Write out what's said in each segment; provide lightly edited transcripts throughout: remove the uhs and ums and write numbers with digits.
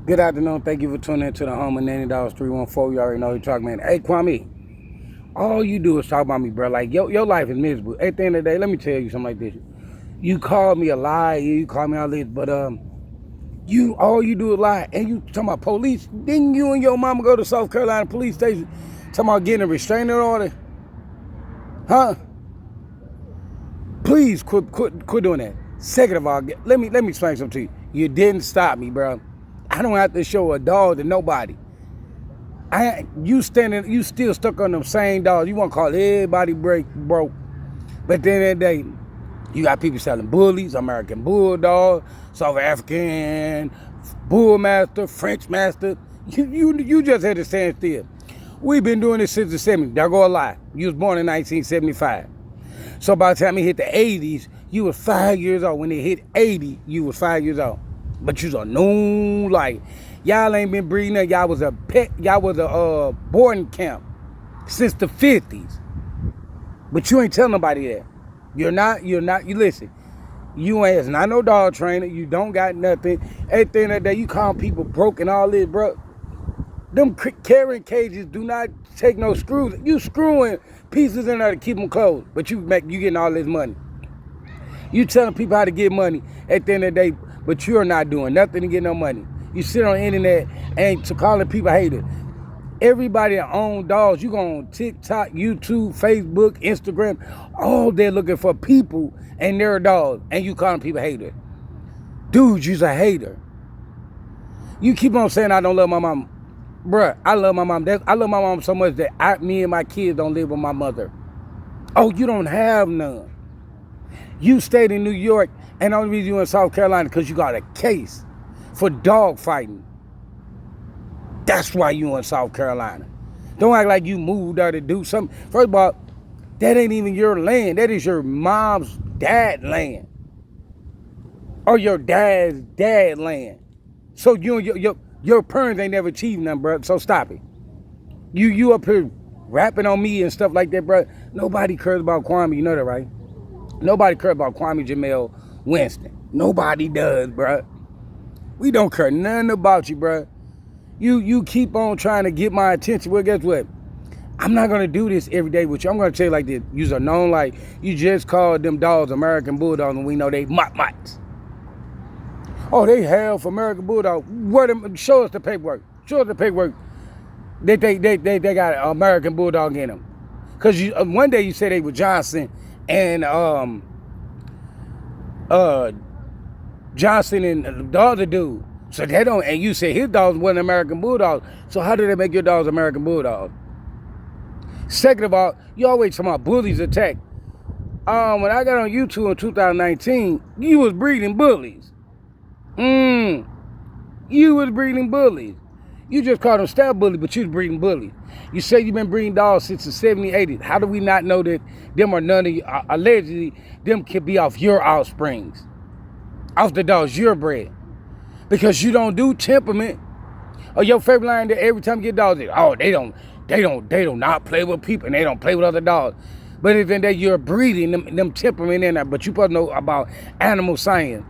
Good afternoon. Thank you for tuning into the home of $90 314. You already know who you're talking, man. Hey, Kwame, all you do is talk about me, bro. Like, your life is miserable. At the end of the day, let me tell you something like this. You call me a liar, you call me all this, but you all you do is lie. And you talking about police. Didn't you and your mama go to South Carolina police station talking about getting a restraining order? Huh? Please quit doing that. Second of all, let me explain something to you. You didn't stop me, bro. I don't have to show a dog to nobody. You still stuck on them same dogs. You want to call everybody broke. But at the end of the day, you got people selling bullies, American Bulldog, South African, Bullmaster, French Master. You just had to stand still. We've been doing this since the 70s. There go a lie. You was born in 1975. So by the time it hit the 80s, you was 5 years old. When it hit 80, you was 5 years old. But you's a new light. Y'all ain't been breeding up. Y'all was a pet. Y'all was a boarding camp since the 50s. But you ain't telling nobody that. You listen. You ain't not no dog trainer. You don't got nothing. At the end of the day, you call people broke and all this, bro. Them carrying cages do not take no screws. You screwing pieces in there to keep them closed. But you getting all this money. You telling people how to get money at the end of the day, but you're not doing nothing to get no money. You sit on the internet and to calling people haters. Everybody that owns dogs, you go on TikTok, YouTube, Facebook, Instagram, all they're looking for people and their dogs, and you calling people haters. Dude, you's a hater. You keep on saying I don't love my mom. Bruh, I love my mom. I love my mom so much that me and my kids don't live with my mother. Oh, you don't have none. You stayed in New York, and the only reason you in South Carolina because you got a case for dog fighting. That's why you in South Carolina. Don't act like you moved there to do something. First of all, that ain't even your land. That is your mom's dad land. Or your dad's dad land. So you and your parents ain't never achieved nothing, bro. So stop it. You up here rapping on me and stuff like that, bro. Nobody cares about Kwame. You know that, right? Nobody cares about Kwame Jamel Winston. Nobody does, bro. We don't care nothing about you, bro. You keep on trying to get my attention. Well, guess what? I'm not gonna do this every day with you. I'm gonna tell you like this. You're known like you just called them dogs American Bulldogs, and we know they mutts. Oh, they hell for American Bulldog. Show us the paperwork. Show us the paperwork. They got an American Bulldog in them. Cause one day you said they were Johnson and Johnson and the other dude. So they don't, and you said his dogs wasn't American Bulldogs. So how did they make your dogs American Bulldogs? Second of all, you always talking about bullies attack. When I got on YouTube in 2019, you was breeding bullies. You was breeding bullies. You just called them stab bullies, but you was breeding bullies. You say you've been breeding dogs since the 70s, 80s. How do we not know that them are none of you, allegedly, them could be off your offsprings? Off the dogs you're bred. Because you don't do temperament. Or your favorite line that every time you get dogs, they do not play with people and they don't play with other dogs. But if then you're breeding them temperament in there, but you supposed to know about animal science.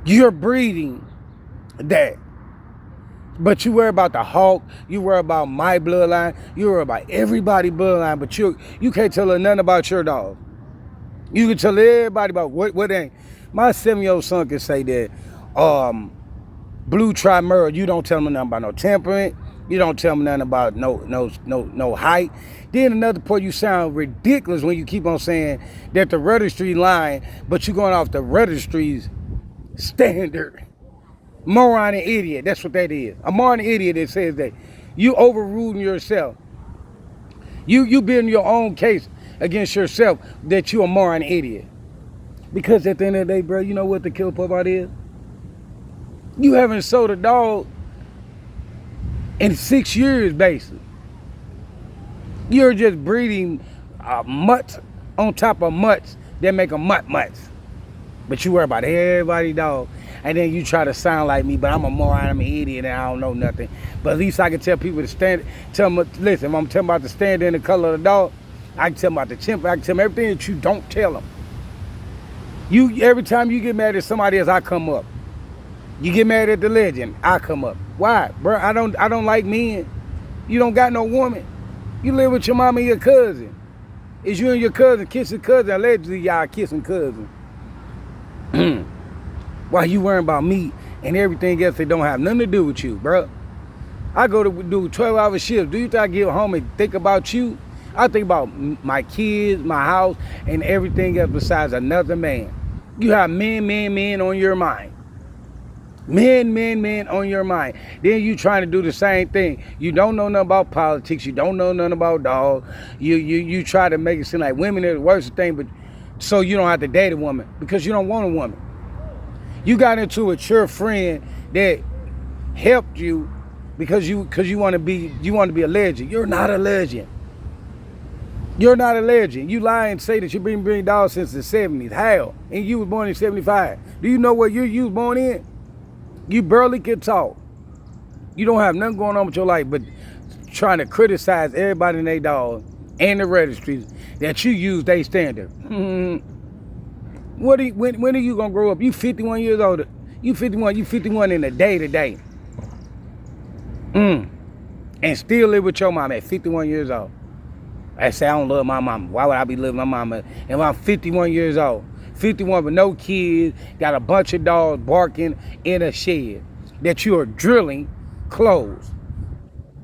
You're breeding that. But you worry about the hawk, you worry about my bloodline, you worry about everybody's bloodline, but you can't tell her nothing about your dog. You can tell everybody about what ain't. My 7-year-old son can say that Blue Trimerle, you don't tell him nothing about no temperament, you don't tell him nothing about no height. Then another point, you sound ridiculous when you keep on saying that the registry lying, but you're going off the registry's standard. Moron and idiot, that's what that is. A moron and idiot that says that. You overruling yourself. You building your own case against yourself that you a moron and idiot. Because at the end of the day, bro, you know what the kill pop out is? You haven't sold a dog in 6 years, basically. You're just breeding mutts on top of mutts that make them mutts. But you worry about everybody dog. And then you try to sound like me, but I'm a moron, I'm an idiot, and I don't know nothing. But at least I can tell people to tell them, listen, if I'm telling about the standard and the color of the dog, I can tell them about the temper, I can tell them everything that you don't tell them. Every time you get mad at somebody else, I come up. You get mad at the legend, I come up. Why? Bro, I don't like men. You don't got no woman. You live with your mama and your cousin. Is you and your cousin kissing cousin? Allegedly, y'all kissing cousin. Why you worrying about me and everything else that don't have nothing to do with you, bro? I go to do 12-hour shifts. Do you think I get home and think about you? I think about my kids, my house, and everything else besides another man. You have men on your mind. Men on your mind. Then you trying to do the same thing. You don't know nothing about politics. You don't know nothing about dogs. You try to make it seem like women are the worst thing, but so you don't have to date a woman because you don't want a woman. You got into it with your friend that helped you because you want to be a legend. You're not a legend. You're not a legend. You lie and say that you've been bringing dogs since the 70s. How? And you was born in 75. Do you know what year you was born in? You barely can talk. You don't have nothing going on with your life but trying to criticize everybody and their dog and the registries that you use their standard. When are you gonna grow up? You 51 years old. You 51 in a day to day. And still live with your mom at 51 years old. I say I don't love my mama. Why would I be loving my mama if I'm 51 years old? 51 with no kids, got a bunch of dogs barking in a shed that you are drilling closed.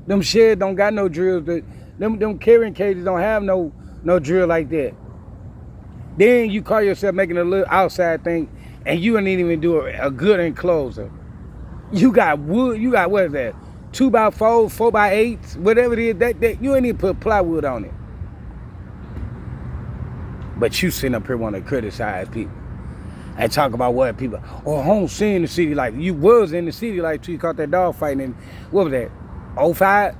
Them sheds don't got no drills. Them carrying cages don't have no drill like that. Then you call yourself making a little outside thing and you didn't even do a good enclosure. You got wood, you got what is that? 2x4, 4x8, whatever it is, that you ain't even put plywood on it. But you sitting up here want to criticize people and talk about what people, home see in the city like you was in the city like till you caught that dog fighting in, what was that, 05?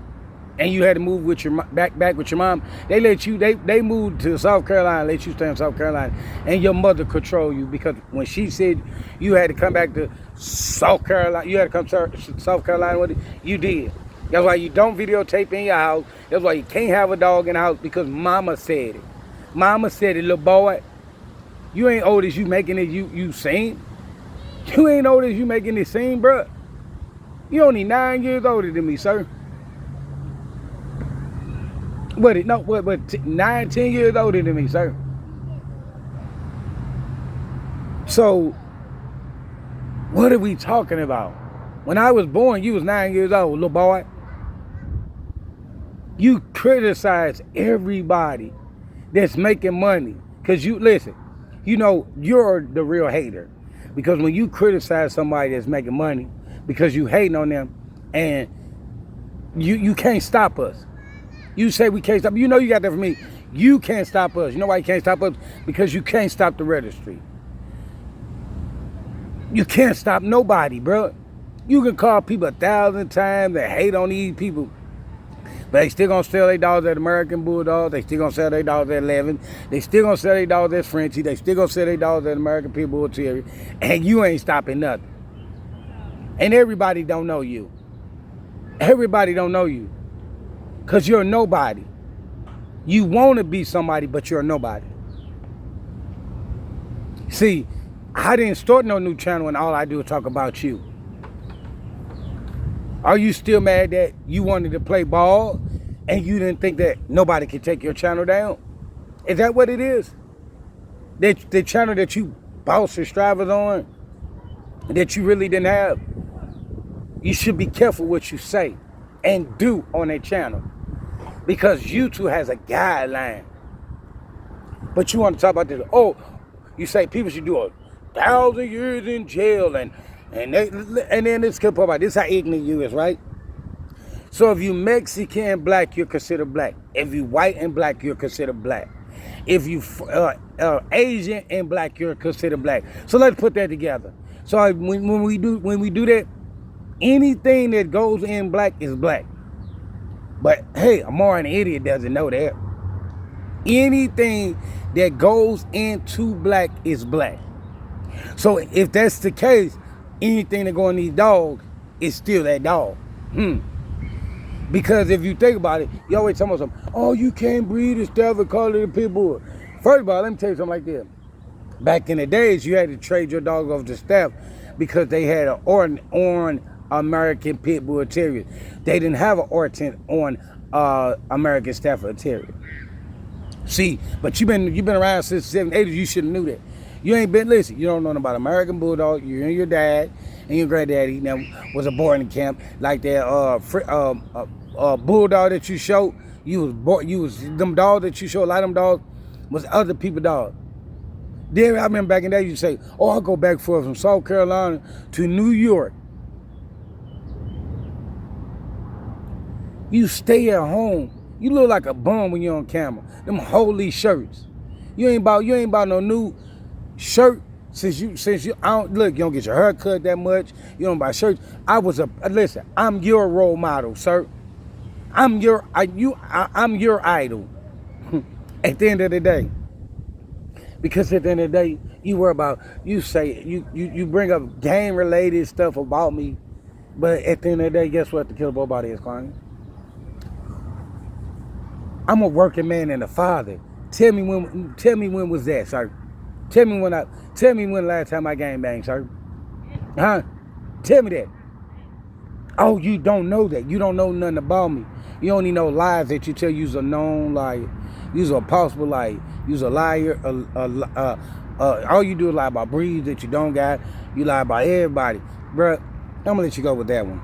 And you had to move with your back with your mom. They let you, they moved to South Carolina, let you stay in South Carolina, and your mother control you because when she said you had to come back to South Carolina, you had to come to South Carolina with it, you did. That's why you don't videotape in your house. That's why you can't have a dog in the house because mama said it. Mama said it, little boy. You ain't old as you making it, you sing. You ain't old as you making it sing, bruh. You only 9 years older than me, sir. What 9, 10 years older than me, sir. So, what are we talking about? When I was born, you was 9 years old, little boy. You criticize everybody that's making money. Because you, listen, you know, you're the real hater. Because when you criticize somebody that's making money, because you hating on them, and you can't stop us. You say we can't stop. You know you got that from me. You can't stop us. You know why you can't stop us? Because you can't stop the registry. You can't stop nobody, bro. You can call people 1,000 times that hate on these people. But they still gonna sell their dogs at American Bulldog. They still gonna sell their dogs at 11. They still gonna sell their dogs at Frenchie. They still gonna sell their dogs at American Pit Bull Terrier. And you ain't stopping nothing. And everybody don't know you. Everybody don't know you. Because you're nobody. You want to be somebody, but you're nobody. See, I didn't start no new channel and all I do is talk about you. Are you still mad that you wanted to play ball and you didn't think that nobody could take your channel down? Is that what it is? The channel that you bought subscribers on, that you really didn't have? You should be careful what you say and do on that channel. Because YouTube has a guideline. But you want to talk about this, you say people should do 1,000 years in jail and then this could pop out. This is how ignorant you is, right? So if you Mexican and black, you're considered black. If you white and black, you're considered black. If you Asian and black, you're considered black. So let's put that together. So when we do that, anything that goes in black is black. But hey, a moron idiot doesn't know that. Anything that goes into black is black. So if that's the case, anything that goes in these dogs is still that dog. Because if you think about it, you always tell me something, you can't breed and stuff and call it a pit bull. First of all, let me tell you something like this. Back in the days, you had to trade your dog off to staff because they had an on American Pit Bull Terrier. They didn't have an on American Stafford Terrier. See, but you've been around since the 7th, 80s. You should have knew that. You ain't been, listen, you don't know about American Bulldog. You and your dad and your granddaddy now was a boarding camp like that bulldog that you showed. You was them dogs that you showed. A lot of them dogs was other people dogs. Then I remember back in the day, you say, "Oh, I'll go back forth from South Carolina to New York." You stay at home. You look like a bum when you're on camera. Them holy shirts. You ain't about no new shirt since you I don't look, you don't get your hair cut that much. You don't buy shirts. Listen, I'm your role model, sir. I'm your idol. At the end of the day. Because at the end of the day, you worry about, you bring up game related stuff about me, but at the end of the day, guess what the Killer Bo Body is, client? I'm a working man and a father. Tell me when was that, sir? Tell me when the last time I gang banged, sir. Huh? Tell me that. Oh, you don't know that. You don't know nothing about me. You only know lies that you tell. You's a known liar. You's a possible liar. You's a liar. All you do is lie about breeds that you don't got. You lie about everybody. Bruh, I'm gonna let you go with that one.